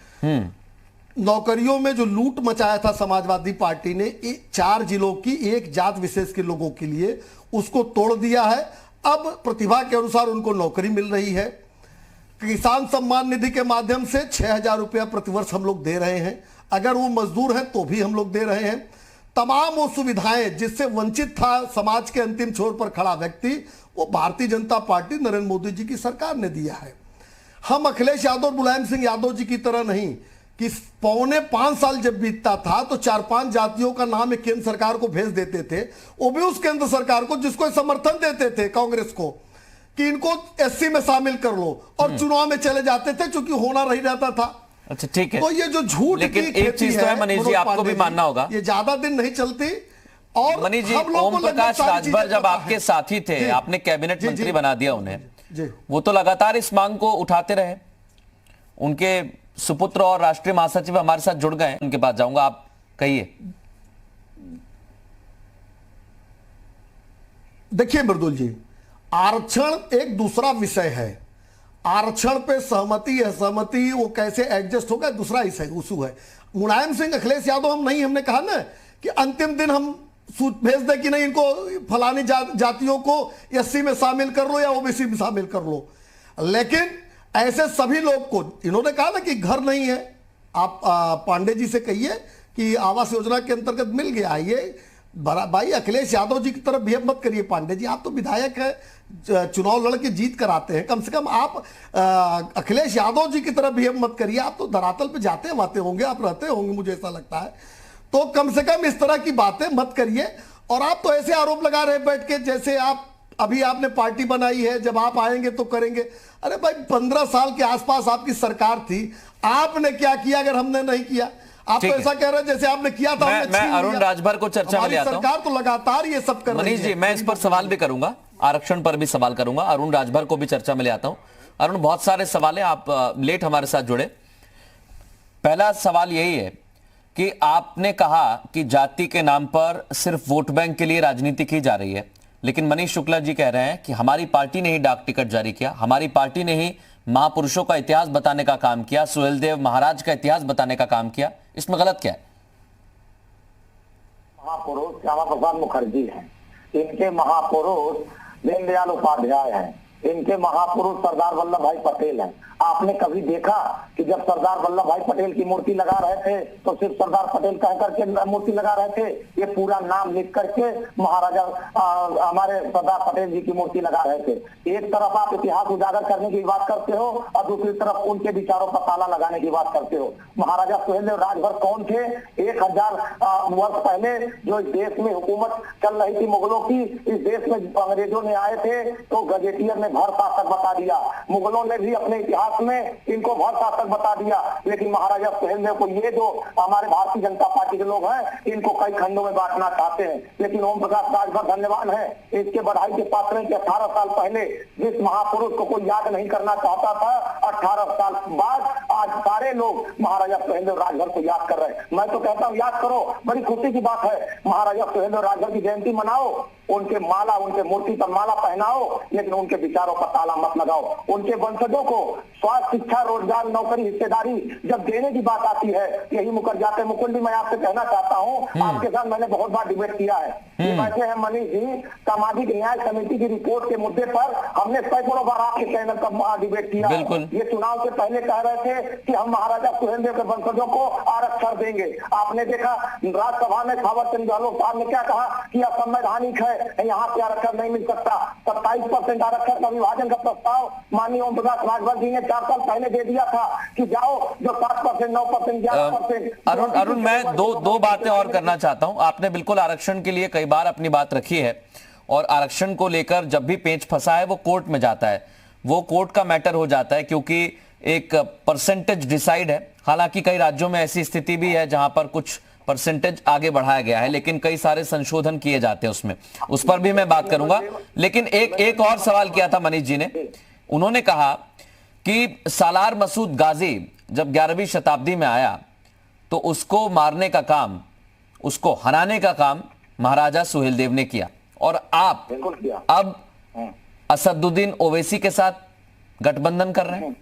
नौकरियों में जो लूट मचाया था समाजवादी पार्टी ने 4 जिलों की एक जात विशेष के लोगों के लिए, उसको तोड़ दिया है। अब प्रतिभा के अनुसार उनको नौकरी मिल रही है। किसान सम्मान निधि के माध्यम से 6,000 रुपया प्रतिवर्ष हम लोग दे रहे हैं, अगर वो मजदूर हैं तो भी हम लोग दे रहे हैं। तमाम वो सुविधाएं जिससे वंचित था समाज के अंतिम छोर पर खड़ा व्यक्ति, वो भारतीय जनता पार्टी नरेंद्र मोदी जी की सरकार ने दिया है। हम अखिलेश यादव और मुलायम सिंह यादव जी की तरह नहीं कि 4.25 साल जब बीतता था तो 4-5 जातियों का नाम एक केंद्र सरकार को भेज देते थे, वो भी उस केंद्र सरकार को जिसको समर्थन देते थे कांग्रेस को कि इनको एससी में शामिल कर लो, और चुनाव में चले जाते थे क्योंकि होना नहीं रहता था। अच्छा ठीक है, तो ये जो झूठ लेकिन एक चीज तो है मनीष जी, आपको भी मानना होगा, ये ज्यादा दिन नहीं चलती। और मनीष जी, ओम प्रकाश राजभर जब आपके साथी थे, आपने कैबिनेट मंत्री बना दिया उन्हें, वो तो लगातार इस मांग को उठाते रहे। उनके सुपुत्र और राष्ट्रीय महासचिव हमारे साथ जुड़ गए, उनके पास जाऊंगा, आप कहिए। देखिए मृदुल जी, आरक्षण एक दूसरा विषय है। आरक्षण पे सहमति असहमति वो कैसे एडजस्ट होगा दूसरा इशू है। मुलायम सिंह अखिलेश यादव हम नहीं, हमने कहा ना कि अंतिम दिन हम भेज दे कि नहीं इनको फलानी जातियों को एससी में शामिल कर लो या ओबीसी में शामिल कर लो। लेकिन ऐसे सभी लोग को इन्होंने कहा ना कि घर नहीं है, आप पांडे जी से कहिए कि आवास योजना के अंतर्गत मिल गया। ये भाई अखिलेश यादव जी की तरफ बिहेव मत करिए। पांडे जी आप तो विधायक है, चुनाव लड़ के जीत कर आते हैं, कम से कम आप अखिलेश यादव जी की तरफ बिहेव मत करिए। आप तो धरातल पे जाते आते होंगे, आप रहते होंगे, मुझे ऐसा लगता है। तो कम से कम इस तरह की बातें मत करिए। और आप तो ऐसे आरोप लगा रहे बैठ के जैसे आप अभी आपने पार्टी बनाई है, जब आप आएंगे तो करेंगे। अरे भाई 15 साल के आसपास आपकी सरकार थी, आपने क्या किया अगर हमने नहीं किया? आप तो ऐसा कह रहे हैं जैसे आपने किया था। मैं अरुण राजभर को चर्चा में ले आता हूं। सरकार तो लगातार ये सब कर रही है। मनीष जी मैं इस पर सवाल भी करूंगा, आरक्षण पर भी सवाल करूंगा, अरुण राजभर को भी चर्चा में ले आता हूं। अरुण बहुत सारे सवाल है, आप लेट हमारे साथ जुड़े। पहला सवाल यही है कि आपने कहा कि जाति के नाम पर सिर्फ वोट बैंक के लिए राजनीति की जा रही है, लेकिन मनीष शुक्ला जी कह रहे हैं कि हमारी पार्टी ने ही डाक टिकट जारी किया, हमारी पार्टी ने ही महापुरुषों का इतिहास बताने का काम किया, सुहेलदेव महाराज का इतिहास बताने का काम किया। इसमें गलत क्या है? महापुरुष श्यामा प्रसाद मुखर्जी हैं, इनके महापुरुष दीनदयाल उपाध्याय हैं, इनके महापुरुष सरदार वल्लभ भाई पटेल हैं। आपने कभी देखा कि जब सरदार वल्लभ भाई पटेल की मूर्ति लगा रहे थे तो सिर्फ सरदार पटेल कह करके मूर्ति लगा रहे थे? ये पूरा नाम लिख करके महाराजा हमारे सरदार पटेल जी की मूर्ति लगा रहे थे। एक तरफ आप इतिहास उजागर करने की बात करते हो और दूसरी तरफ उनके विचारों पर ताला लगाने की बात करते हो। महाराजा सुहेलदेव राजभर कौन थे? 1000 वर्ष पहले जो इस देश में हुकूमत चल रही थी मुगलों की, इस देश में अंग्रेजों ने आए थे तो गजेटियर ने भर शासक बता दिया, मुगलों ने भी अपने इतिहास में इनको भर शासक बता दिया। लेकिन महाराजा सुहेलदेव को ये जो हमारे भारतीय जनता पार्टी के लोग हैं इनको कई खंडों में बांटना चाहते हैं। लेकिन ओम प्रकाश राजभर धन्यवान है, इसके बढ़ाई के पात्र हैं कि 18 साल पहले जिस महापुरुष को कोई याद नहीं करना चाहता था, 18 साल बाद आज सारे लोग महाराजा सुहेलदेव राजभर को याद कर रहे हैं। मैं तो कहता हूँ याद करो, बड़ी खुशी की बात है। महाराजा सुहेलदेव राजभर की जयंती मनाओ, उनके माला उनके मूर्ति पर माला पहनाओ, लेकिन उनके विचारों पर ताला मत लगाओ। उनके वंशजों को स्वास्थ्य, शिक्षा, रोजगार, नौकरी, हिस्सेदारी जब देने की बात आती है यही मुकर जाते हैं। मुकुल जी मैं आपसे कहना चाहता हूँ, आपके साथ मैंने बहुत बार डिबेट किया है। ये बैठे हैं मनीष जी, सामाजिक न्याय समिति की रिपोर्ट के मुद्दे पर हमने सैकड़ों बार आपके चैनल पर डिबेट किया। ये चुनाव से पहले कह रहे थे कि हम महाराजा सुहेलदेव के वंशजों को आरक्षण देंगे। आपने देखा राज्यसभा में थावर चंद गहलोत साहब ने क्या कहा कि असंवैधानिक है, यहाँ से आरक्षण नहीं मिल सकता। 27% आरक्षण का विभाजन का प्रस्ताव माननीय ओम प्रकाश राजभर जी ने 4 साल पहले दे दिया था कि जाओ जो 7%, 9%, 11%। अरुण मैं दो बातें और करना चाहता हूं। आपने बिल्कुल आरक्षण के लिए कई बार अपनी बात रखी है और आरक्षण को लेकर जब भी पेंच फंसा है वो कोर्ट में जाता है, वो कोर्ट का मैटर हो जाता है क्योंकि एक परसेंटेज डिसाइड है। हालांकि कई राज्यों में ऐसी स्थिति भी है जहां पर कुछ परसेंटेज आगे बढ़ाया गया है, लेकिन कई सारे संशोधन किए जाते हैं उसमें, उस पर भी मैं बात करूंगा। लेकिन एक और सवाल किया था मनीष जी ने, उन्होंने कहा कि सालार मसूद गाजी जब 11वीं शताब्दी में आया तो उसको मारने का काम, उसको हराने का काम महाराजा सुहेलदेव ने किया और आप अब असदुद्दीन ओवैसी के साथ गठबंधन कर रहे हैं।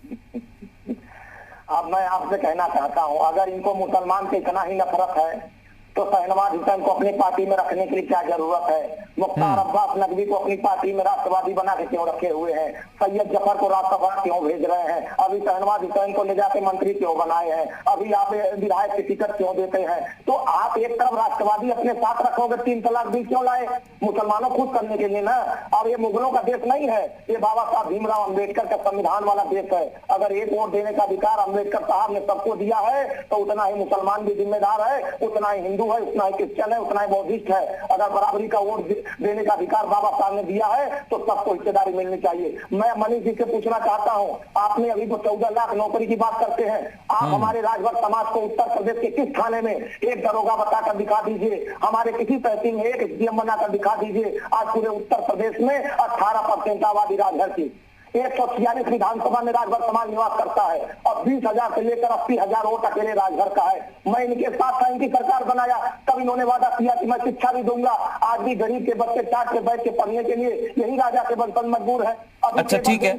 अब मैं आपसे कहना चाहता हूं, अगर इनको मुसलमान से इतना ही नफरत है तो शहनवाज हुसैन को अपनी पार्टी में रखने के लिए क्या जरूरत है? मुख्तार अब्बास नकवी को अपनी पार्टी में राष्ट्रवादी बना के क्यों रखे हुए हैं? सैयद जफर को राज्यसभा क्यों भेज रहे हैं? अभी शहनवाज हुसैन को ले जाके मंत्री क्यों बनाए हैं? अभी आप विधायक की टिकट क्यों देते हैं? तो आप एक तरफ राष्ट्रवादी अपने साथ रखोगे, 3 तलाक बिल क्यों लाए? मुसलमानों खुश करने के लिए ना। और ये मुगलों का देश नहीं है, ये बाबा साहब भीमराव अम्बेडकर का संविधान वाला देश है। अगर एक वोट देने का अधिकार अम्बेडकर साहब ने सबको दिया है तो उतना ही मुसलमान भी जिम्मेदार है, उतना ही हिंदू है, उतना ही क्रिश्चियन है, उतना ही बौद्धिस्ट है। अगर बराबरी का वोट देने का अधिकार बाबा साहब ने दिया है तो सबको हिस्सेदारी मिलनी चाहिए। मैं मनीष जी से पूछना चाहता हूं, आपने अभी तो 14 लाख नौकरी की बात करते हैं, आप हमारे राजभर समाज को उत्तर प्रदेश के किस थाने में एक दरोगा बताकर दिखा दीजिए, हमारे किसी तहसील में एक एसडीएम बनाकर दिखा दीजिए। आज पूरे उत्तर प्रदेश में 18% आबादी राजभर की, 146 विधानसभा में राजभर समाज निवास करता है और 20,000 से लेकर 80,000 वोट अकेले राजभर का है। मैं इनके साथ था, इनकी सरकार बनाया, तब इन्होंने वादा किया कि मैं शिक्षा भी दूंगा। आज भी गरीब के बच्चे चाट के बैठ के पढ़ने के लिए यही राजा के बंधन मजबूर है। अच्छा ठीक है,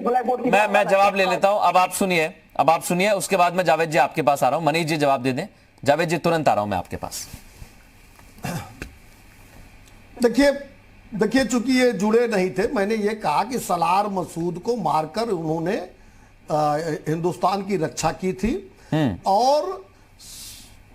मैं जवाब ले लेता हूं। अब आप सुनिए, उसके बाद मैं जावेद जी आपके पास आ रहा हूं। मनीष जी जवाब दे दें। जावेद जी तुरंत आ रहा हूं मैं आपके पास। देखिए चूंकि ये जुड़े नहीं थे, मैंने ये कहा कि सलार मसूद को मारकर उन्होंने हिंदुस्तान की रक्षा की थी और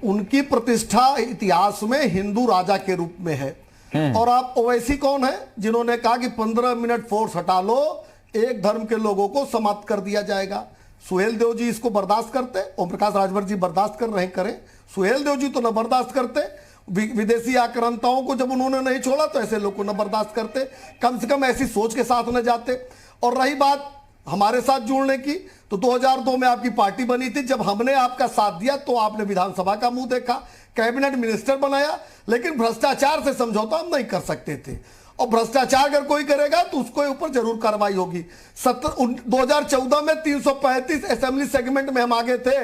उनकी प्रतिष्ठा इतिहास में हिंदू राजा के रूप में है। और आप ओवैसी कौन है जिन्होंने कहा कि 15 मिनट फोर्स हटा लो, एक धर्म के लोगों को समाप्त कर दिया जाएगा। सुहेल देव जी इसको बर्दाश्त करते, ओम प्रकाश राजभर जी बर्दाश्त कर रहे करें, सुहेल देव जी तो न बर्दाश्त करते, विदेशी आक्रांताओं को जब उन्होंने नहीं छोड़ा तो ऐसे लोग को न बर्दाश्त करते, कम से कम ऐसी सोच के साथ न जाते। और रही बात हमारे साथ जुड़ने की, तो 2002 में आपकी पार्टी बनी थी, जब हमने आपका साथ दिया तो आपने विधानसभा का मुंह देखा, कैबिनेट मिनिस्टर बनाया, लेकिन भ्रष्टाचार से समझौता हम नहीं कर सकते थे। और भ्रष्टाचार अगर कोई करेगा तो उसके ऊपर जरूर कार्रवाई होगी। 2014 में 335 असेंबली सेगमेंट में हम आगे थे,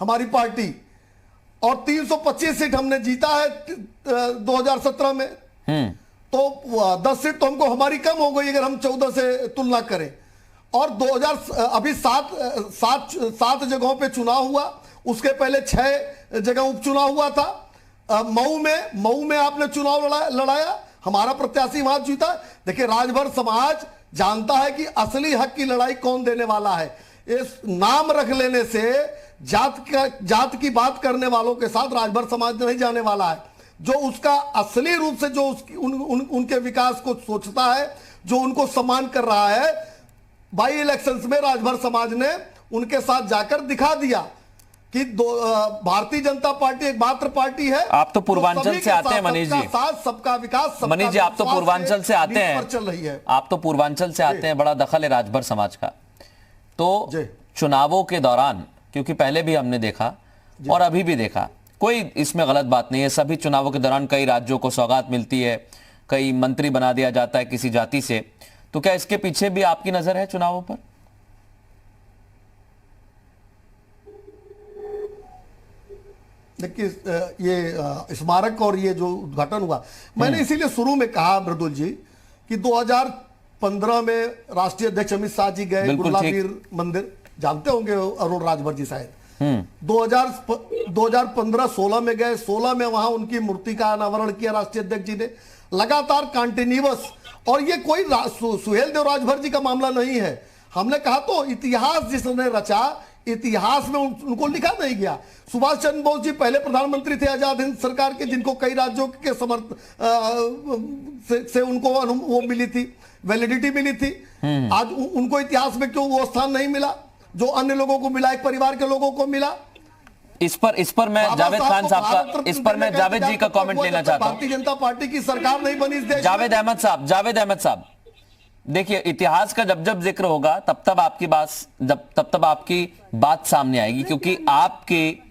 हमारी पार्टी, और 325 सीट हमने जीता है 2017 में। तो 10 सीट तो हमको हमारी कम हो गई अगर हम 14 से तुलना करें। और 2000 अभी 7 जगहों पे चुनाव हुआ, उसके पहले 6 जगह उपचुनाव हुआ था। मऊ में आपने चुनाव लड़ाया, हमारा प्रत्याशी वहां जीता। देखिए राजभर समाज जानता है कि असली हक की लड़ाई कौन देने वाला है। इस नाम रख लेने से जात की बात करने वालों के साथ राजभर समाज नहीं जाने वाला है। जो उसका असली रूप से जो उनके विकास को सोचता है, जो उनको सम्मान कर रहा है, बाई इलेक्शंस में राजभर समाज ने उनके साथ जाकर दिखा दिया कि भारतीय जनता पार्टी एक मात्र पार्टी है। आप तो पूर्वांचल से आते हैं मनीष जी, साथ सबका विकास, मनीष जी आप तो पूर्वांचल से आते हैं, चल रही है। आप तो पूर्वांचल से आते हैं, बड़ा दखल है राजभर समाज का। तो चुनावों के दौरान, क्योंकि पहले भी हमने देखा और अभी भी देखा, कोई इसमें गलत बात नहीं है, सभी चुनावों के दौरान कई राज्यों को सौगात मिलती है, कई मंत्री बना दिया जाता है किसी जाति से। तो क्या इसके पीछे भी आपकी नजर है चुनावों पर? देखिए ये स्मारक और ये जो उद्घाटन हुआ, मैंने इसीलिए शुरू में कहा मृदुल जी कि 2015 में राष्ट्रीय अध्यक्ष अमित शाह जी गए गुरुलाबीर मंदिर, जानते होंगे अरुण राजभर जी शायद। 2015-16 में गए, 16 में वहां उनकी मूर्ति का अनावरण किया राष्ट्रीय अध्यक्ष जी ने, लगातार कंटिन्यूअस। और ये कोई सुहेल देव राजभर जी का मामला नहीं है। हमने कहा तो इतिहास जिसने रचा, इतिहास में उनको लिखा नहीं गया। सुभाष चंद्र बोस जी पहले प्रधानमंत्री थे आजाद हिंद सरकार के, जिनको कई राज्यों के से उनको वो मिली थी, वैलिडिटी मिली थी। आज उनको इतिहास में क्यों वो स्थान नहीं मिला जो अन्य लोगों को मिला, एक परिवार के लोगों को मिला? इस पर मैं जावेद खान साहब का, इस पर मैं जावेद जी का कमेंट लेना चाहता हूं। भारतीय जनता पार्टी की सरकार नहीं बनी इस देश में। जावेद अहमद साहब, देखिए इतिहास का जब जिक्र होगा तब आपकी बात सामने आएगी, क्योंकि आपकी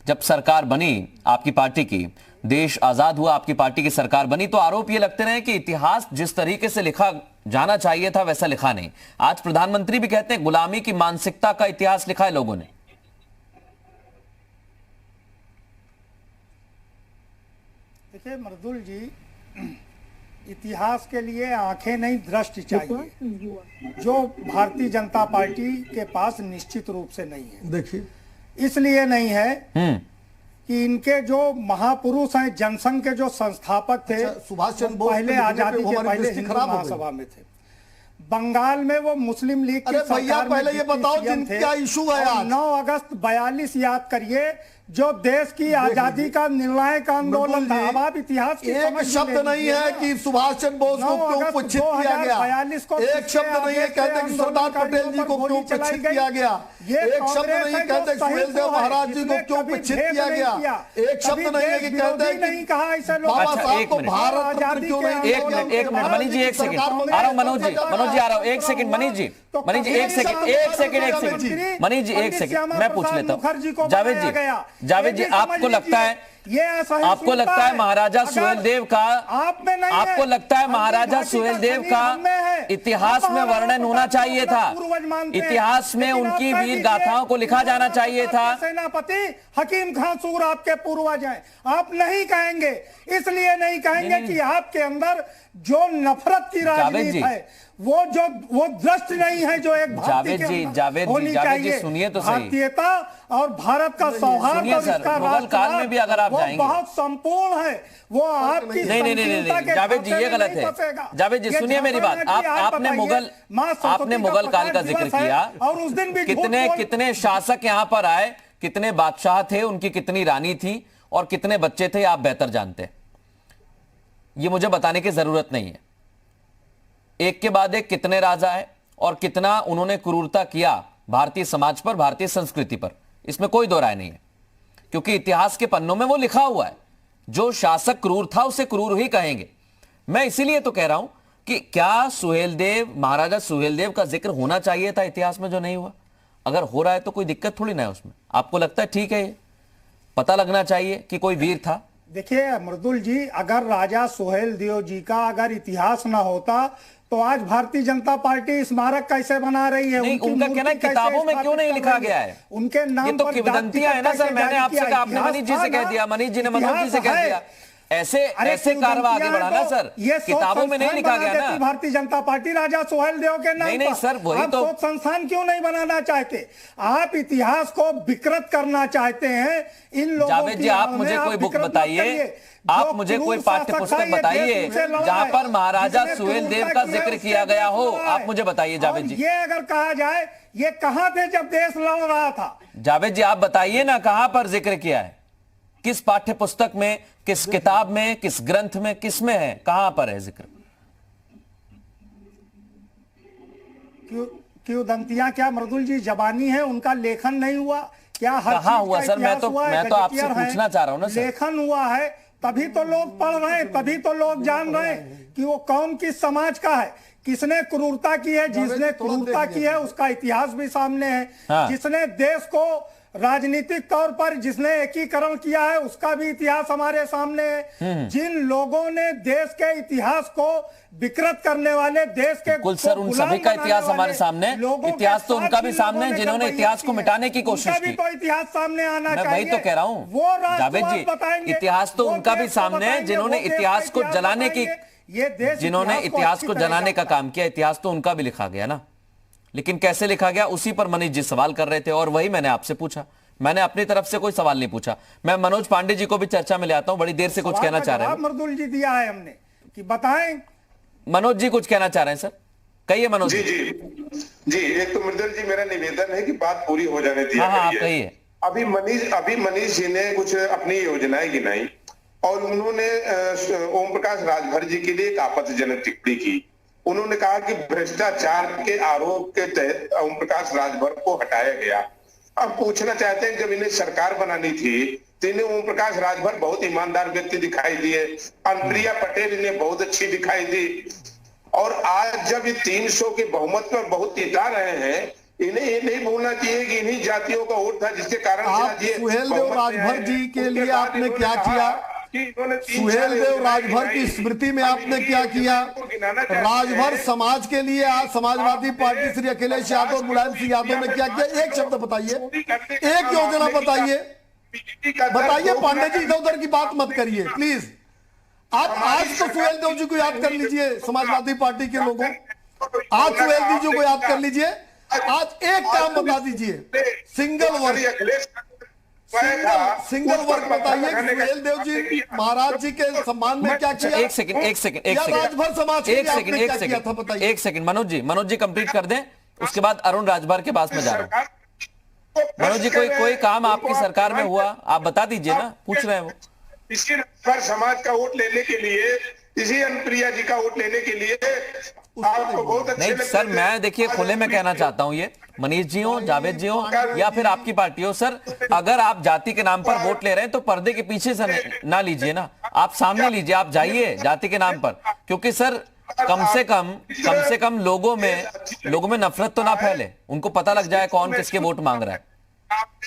जब सरकार बनी, आपकी पार्टी की, देश आजाद हुआ, आपकी पार्टी की सरकार बनी, तो आरोप ये लगते रहे कि इतिहास जिस तरीके से लिखा जाना चाहिए था वैसा लिखा नहीं। आज प्रधानमंत्री भी कहते हैं गुलामी की मानसिकता का इतिहास लिखा है लोगों ने। देखिए मर्दुल जी, इतिहास के लिए आंखें नहीं दृष्टि चाहिए, जो भारतीय जनता पार्टी के पास निश्चित रूप से नहीं है। देखिए इसलिए नहीं है कि इनके जो महापुरुष हैं, जनसंघ के जो संस्थापक थे, सुभाष चंद्र बोस पहले आजादी के पहले हिंदू महासभा में थे। बंगाल में वो मुस्लिम लीग की सरकार पहले ये बताओ जिनका इशू है आज 9 अगस्त 42 याद करिए, जो देश की आजादी का निर्णायक आंदोलन था। अब आप इतिहास की एक शब्द नहीं है कि सुभाष चंद्र बोस को क्यों पुच्छित किया गया, एक शब्द नहीं है कहते कि सरदार पटेल जी को क्यों पुच्छित किया गया, एक शब्द नहीं कहते सुहेल देव महाराज जी को क्यों पुच्छित किया गया, एक शब्द नहीं है कि कहते नहीं कहा ऐसे लोग बाबा साहब को भारत रत्न क्यों नहीं। एक मिनट मनीष जी, एक सेकंड आ रहा हूं, मनोज जी आ रहा हूं, एक सेकंड मनीष जी, एक सेकंड मनीष जी, एक सेकंड मैं पूछ लेता हूं। जावेद जी आपको लगता है महाराजा सुहेल देव का, आपको लगता है महाराजा सुहेल देव का इतिहास में वर्णन होना चाहिए था, इतिहास में उनकी वीर गाथाओं को लिखा जाना चाहिए था। सेनापति हकीम खां सूर आपके पूर्वज हैं, आप नहीं कहेंगे, इसलिए नहीं कहेंगे कि आपके अंदर जो नफरत की राजनीति है वो दृष्ट नहीं है जो एक भारतीय के अंदर होनी चाहिए। सुनिए तो सही, भारतीयता और भारत का सौहार्द और इसका मुगल काल में भी अगर आप जाएंगे बहुत संपूर्ण है, वो आपकी नहीं जावेद जी, ये गलत है। जावेद जी सुनिए मेरी बात, आपने मुगल काल का जिक्र किया और उस दिन भी कितने शासक यहाँ पर आए, कितने बादशाह थे, उनकी कितनी रानी थी और कितने बच्चे थे, आप बेहतर जानते हैं। ये मुझे बताने की जरूरत नहीं है। एक के बाद एक कितने राजा है और कितना उन्होंने क्रूरता किया भारतीय समाज पर, भारतीय संस्कृति पर, इसमें कोई दो राय नहीं है, क्योंकि इतिहास के पन्नों में वो लिखा हुआ है। जो शासक क्रूर था उसे क्रूर ही कहेंगे। मैं इसीलिए तो कह रहा हूं कि क्या सुहेलदेव, महाराजा सुहेलदेव का जिक्र होना चाहिए था इतिहास में, जो नहीं हुआ? अगर हो रहा है तो कोई दिक्कत थोड़ी ना है उसमें। आपको लगता है ठीक है, ये पता लगना चाहिए कि कोई वीर था? देखिए मृदुल जी, अगर राजा सुहेलदेव जी का अगर इतिहास ना होता तो आज भारतीय जनता पार्टी स्मारक कैसे बना रही है? नहीं, उनका कहना है किताबों में क्यों नहीं लिखा गया है? उनके नाम ये तो किंवदंतियां है ना सर। मैंने आपसे कहा, आपने मनीष जी से कह दिया, मनीष जी ने मनोज जी से कह दिया। ऐसे कारवा आगे बढ़ाना सर, किताबों में नहीं लिखा गया ना। भारतीय जनता पार्टी राजा सुहेलदेव के नाम नहीं सर, वही तो संस्थान क्यों नहीं बनाना चाहते? आप इतिहास को विकृत करना चाहते हैं इन लोगों। जावेद जी, आप मुझे कोई बुक बताइए, आप मुझे कोई पाठ्य पुस्तक बताइए जहां पर महाराजा सुहेलदेव का जिक्र किया गया हो। आप मुझे बताइए जावेद जी। ये अगर कहा जाए, ये कहां थे जब देश लड़ रहा था? जावेद जी आप बताइए ना, कहां पर जिक्र किया है? किस पाठ्य पुस्तक में, किस किताब में, किस ग्रंथ में, किस में है, कहां पर है जिक्र? क्यों दंतियां क्या मृदुल जी जबानी है, उनका लेखन नहीं हुआ क्या? कहां हुआ सर? मैं तो आपसे पूछना चाह रहा हूं ना सर। लेखन हुआ है, तभी तो लोग पढ़ रहे हैं, तभी तो लोग जान रहे हैं कि वो कौन किस समाज का है, किसने क्रूरता की है। जिसने क्रूरता की है उसका इतिहास भी सामने है। हाँ। जिसने देश को राजनीतिक तौर पर जिसने एकीकरण किया है उसका भी इतिहास हमारे सामने है। जिन लोगों ने देश के इतिहास को विकृत करने वाले, देश के कुल सर उन सभी का इतिहास हमारे सामने, इतिहास तो उनका भी सामने है जिन्होंने इतिहास को मिटाने की कोशिश की। तो इतिहास सामने आना चाहिए। मैं वही तो कह रहा हूँ जावेद जी, इतिहास तो उनका भी सामने है जिन्होंने इतिहास को जलाने की, जिन्होंने इतिहास को जलाने का काम किया। इतिहास तो उनका भी लिखा गया ना, लेकिन कैसे लिखा गया उसी पर मनीष जी सवाल कर रहे थे और वही मैंने आपसे पूछा। मैंने अपनी तरफ से कोई सवाल नहीं पूछा। मैं मनोज पांडे जी को भी चर्चा में ले आता हूं, बड़ी देर से कुछ कहना चाह रहे हैं। मृदुल जी दिया है हमने कि बताएं। मनोज जी कुछ कहना चाह रहे हैं सर, कहिए मनोज जी। जी एक तो मृदुल जी मेरा निवेदन है कि बात पूरी हो जाने दिया हाँ, आप कहिए। अभी मनीष जी ने कुछ अपनी योजनाएं गिनाई और उन्होंने ओम प्रकाश राजभर जी के लिए एक आपत्तिजनक टिप्पणी की। उन्होंने कहा कि भ्रष्टाचार के आरोप के तहत ओम प्रकाश राजभर को हटाया गया। अब पूछना चाहते हैं, जब इन्हें सरकार बनानी थी तो इन्हें ओम प्रकाश राजभर बहुत ईमानदार व्यक्ति दिखाई दिए, अनुप्रिया पटेल इन्हें बहुत अच्छी दिखाई दी, और आज जब ये 300 के बहुमत पर बहुत तिता रहे हैं, इन्हें ये नहीं भूलना चाहिए कि इन्हीं जातियों का वोट था जिसके कारण आप सुहेलदेव राजभर जी के लिए आपने क्या किया? सुहेलदेव राजभर की स्मृति में आपने क्या किया? राजभर समाज के लिए आज समाजवादी पार्टी श्री अखिलेश यादव, मुलायम सिंह यादव ने क्या किया? एक शब्द बताइए, एक योजना बताइए, बताइए। पांडे जी इधर उधर की बात मत करिए प्लीज। आप आज तो सुहेलदेव जी को याद कर लीजिए, समाजवादी पार्टी के लोगों, आज सुहेलदेव जी को याद कर लीजिए। आज एक काम बता दीजिए, सिंगल वर्ड, सिंगल वर्ड बताइए सुहेलदेव जी महाराज जी के सम्मान में क्या किया? एक सेकंड राजभर समाज एक सेकंड मनोज जी कंप्लीट कर दें, उसके बाद अरुण राजभर के पास में जा रहा हूं। मनोज जी कोई काम आपकी सरकार में हुआ, आप बता दीजिए ना, पूछ रहे हैं वो। इसी पर समाज का वोट लेने के लिए, इसी अनुप्रिया जी का वोट लेने के लिए आपको बहुत अच्छे नहीं सर, मैं देखिए खुले में कहना चाहता हूं, ये मनीष जी हो, जावेद जी हो या फिर आपकी पार्टी हो, सर अगर आप जाति के नाम पर वोट ले रहे हैं तो पर्दे के पीछे से ना लीजिए ना, आप सामने लीजिए, आप जाइए जाति के नाम पर, क्योंकि सर कम से कम लोगों में नफरत तो ना फैले, उनको पता लग जाए कौन किसके वोट मांग रहा है,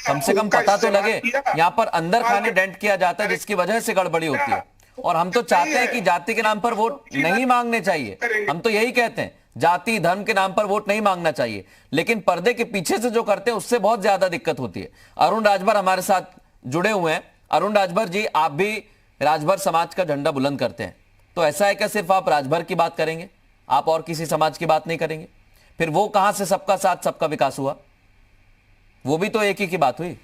कम से कम पता तो लगे। यहाँ पर अंदर खाने डेंट किया जाता है जिसकी वजह से गड़बड़ी होती है, और हम तो चाहते हैं कि जाति के नाम पर वोट नहीं मांगने चाहिए। हम तो यही कहते हैं जाति धर्म के नाम पर वोट नहीं मांगना चाहिए, लेकिन पर्दे के पीछे से जो करते हैं उससे बहुत ज्यादा दिक्कत होती है। अरुण राजभर हमारे साथ जुड़े हुए हैं। अरुण राजभर जी, आप भी राजभर समाज का झंडा बुलंद करते हैं, तो ऐसा है क्या सिर्फ आप राजभर की बात करेंगे, आप और किसी समाज की बात नहीं करेंगे? फिर वो कहां से सबका साथ सबका विकास हुआ? वो भी तो एक ही की बात हुई।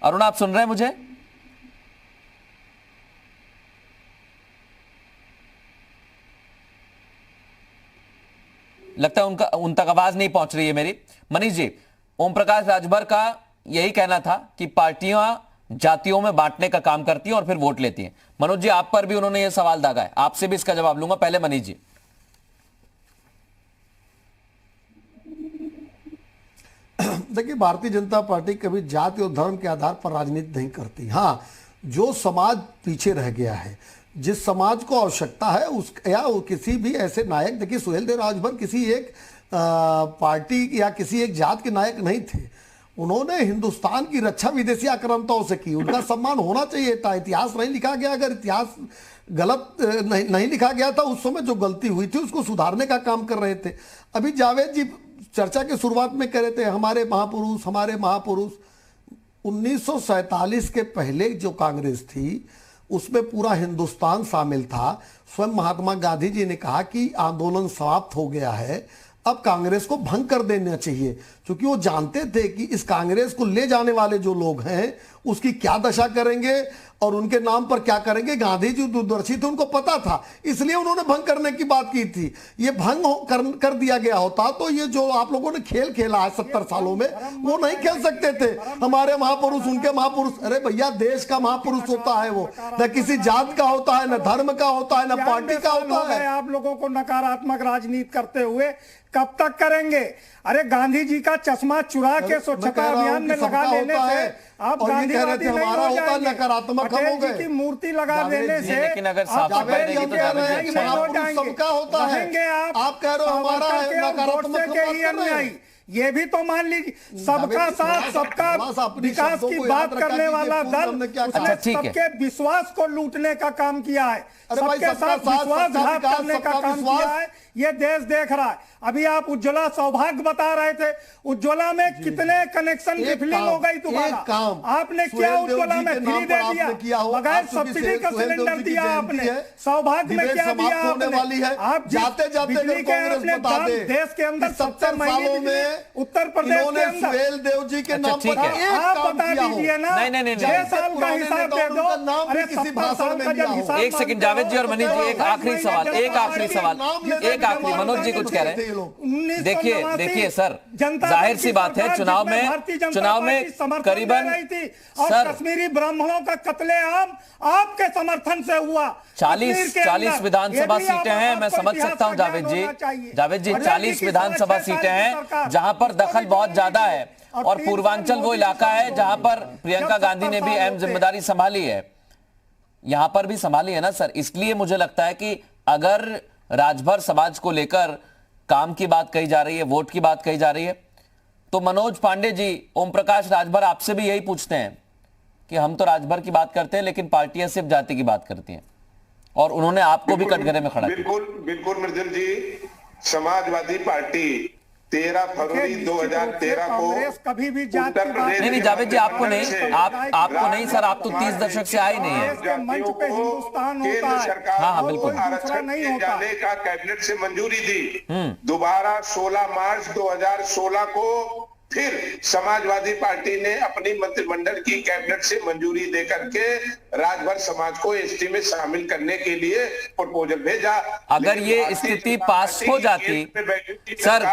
अरुण, आप सुन रहे हैं मुझे? लगता है उन तक आवाज नहीं पहुंच रही है मेरी। मनीष जी, ओम प्रकाश राजभर का यही कहना था कि पार्टियां जातियों में बांटने का काम करती हैं और फिर वोट लेती हैं। मनोज जी, आप पर भी उन्होंने यह सवाल दागा है, आपसे भी इसका जवाब लूंगा। पहले मनीष जी। देखिए, भारतीय जनता पार्टी कभी जाति और धर्म के आधार पर राजनीति नहीं करती। हाँ, जो समाज पीछे रह गया है, जिस समाज को आवश्यकता है उस या किसी भी ऐसे नायक, देखिए सुहेलदेव राजभर किसी एक पार्टी या किसी एक जात के नायक नहीं थे। उन्होंने हिंदुस्तान की रक्षा विदेशी आक्रामताओं से की, उनका सम्मान होना चाहिए था। इतिहास नहीं लिखा गया, अगर इतिहास गलत नहीं लिखा गया था, उस समय जो गलती हुई थी उसको सुधारने का काम कर रहे थे। अभी जावेद जी चर्चा की शुरुआत में कह रहे थे हमारे महापुरुष। 1947 के पहले जो कांग्रेस थी उसमें पूरा हिंदुस्तान शामिल था। स्वयं महात्मा गांधी जी ने कहा कि आंदोलन समाप्त हो गया है, अब कांग्रेस को भंग कर देना चाहिए, क्योंकि वो जानते थे कि इस कांग्रेस को ले जाने वाले जो लोग हैं उसकी क्या दशा करेंगे और उनके नाम पर क्या करेंगे। गांधी जी दूरदर्शी थे, उनको पता था, इसलिए उन्होंने भंग करने की बात की थी। ये भंग कर दिया गया होता तो ये जो आप लोगों ने खेल खेला है 70 सालों में, वो नहीं खेल सकते थे। हमारे महापुरुष, उनके महापुरुष, अरे भैया देश का महापुरुष होता है वो, न किसी जात का होता है, न धर्म का होता है, न पार्टी का होता है। आप लोगों को नकारात्मक राजनीति करते हुए कब तक करेंगे? अरे गांधी जी का चश्मा चुरा के स्वच्छता अभियान में लगा लेने से आप गांधीवादी नहीं हो जाएंगे। नकारात्मक पटेल जी की मूर्ति लगा देने से लेकिन अगर साफ आप कर देंगे तो जावेद जी सबका होता है। आप कह रहे हो हमारा नकारात्मक, ये भी तो मान लीजिए सबका साथ सबका विकास की बात करने वाला दल उसने सबके विश्वास को लूटने का काम किया है, सबके साथ विश्वासघात करने का काम किया है। ये देश देख रहा है। अभी आप उज्ज्वला सौभाग्य बता रहे थे, उज्ज्वला में कितने कनेक्शन रिफिलिंग हो गई तुम्हारा? आपने क्या उज्ज्वला में फ्री दे दिया, बगैर सब्सिडी का सिलेंडर दिया आपने। सौभाग्य में क्या दिया आपने? आप जाते जाते बिजली के अपने देश के अंदर 70 महीने में उत्तर प्रदेश के अंदर सुहेलदेव जी के नाम पर आप बता दीजिए ना। नहीं 6 साल का हिसाब दे दो। अरे 70 साल का जब हिसाब, एक सेकंड जावेद जी और मनीष जी, एक आखिरी सवाल, मनोज जी कुछ कह रहे हैं। देखिए सर, जाहिर सी बात है, चुनाव में करीबन सर कश्मीरी ब्राह्मणों का कत्लेआम आपके समर्थन से हुआ। 40 विधानसभा सीटें हैं, मैं समझ सकता हूं जावेद जी 40 विधानसभा सीटें हैं जहां पर दखल बहुत ज्यादा है, और पूर्वांचल वो इलाका है जहां पर प्रियंका गांधी ने भी अहम जिम्मेदारी संभाली है, यहां पर भी संभाली है ना सर। इसलिए मुझे लगता है कि अगर राजभर समाज को लेकर काम की बात कही जा रही है, वोट की बात कही जा रही है, तो मनोज पांडे जी, ओम प्रकाश राजभर आपसे भी यही पूछते हैं कि हम तो राजभर की बात करते हैं लेकिन पार्टियां सिर्फ जाति की बात करती हैं, और उन्होंने आपको भी कटघरे में खड़ा किया। बिल्कुल मृदुल जी, समाजवादी पार्टी 13 फरवरी 2013 को कभी भी नहीं जावेद जी, आपको नहीं सर, आप तो 30 दशक से आए नहीं है मंच पे हिंदुस्तान होता है। हाँ बिल्कुल। आरक्षण दिए जाने का कैबिनेट से मंजूरी दी। दोबारा 16 मार्च 2016 को फिर समाजवादी पार्टी ने अपनी मंत्रिमंडल की कैबिनेट से मंजूरी देकर के राजभर समाज को एसटी में शामिल करने के लिए प्रपोजल भेजा। अगर ये स्थिति पास हो जाती, सर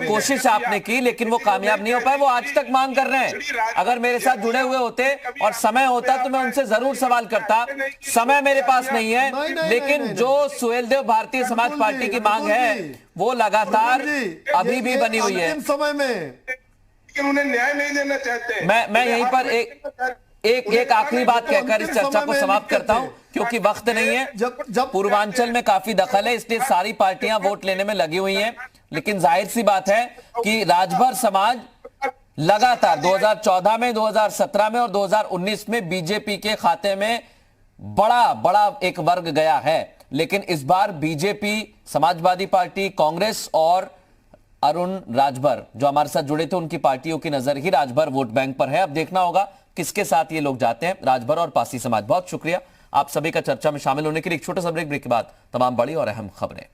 कोशिश आपने की लेकिन वो कामयाब नहीं हो पाए, वो आज तक मांग कर रहे हैं। अगर मेरे साथ जुड़े हुए होते और समय होता तो मैं उनसे जरूर सवाल करता। समय मेरे पास नहीं है, लेकिन जो सुहेलदेव भारतीय समाज पार्टी की मांग है वो लगातार अभी भी बनी हुई है। समय में लेकिन उन्हें न्याय नहीं देना चाहते। मैं यहीं पर एक आखिरी बात कहकर इस चर्चा को समाप्त करता हूं, क्योंकि वक्त नहीं है। जब पूर्वांचल में काफी दखल है, इसलिए सारी पार्टियां वोट लेने में लगी हुई हैं, लेकिन जाहिर सी बात है कि राजभर समाज लगातार 2014 में, 2017 में और 2019 में बीजेपी के खाते में बड़ा एक वर्ग गया है। लेकिन इस बार बीजेपी, समाजवादी पार्टी, कांग्रेस और अरुण राजभर जो हमारे साथ जुड़े थे, उनकी पार्टियों की नजर ही राजभर वोट बैंक पर है। अब देखना होगा किसके साथ ये लोग जाते हैं, राजभर और पासी समाज। बहुत शुक्रिया आप सभी का चर्चा में शामिल होने के लिए। एक छोटा सा ब्रेक के बाद तमाम बड़ी और अहम खबरें।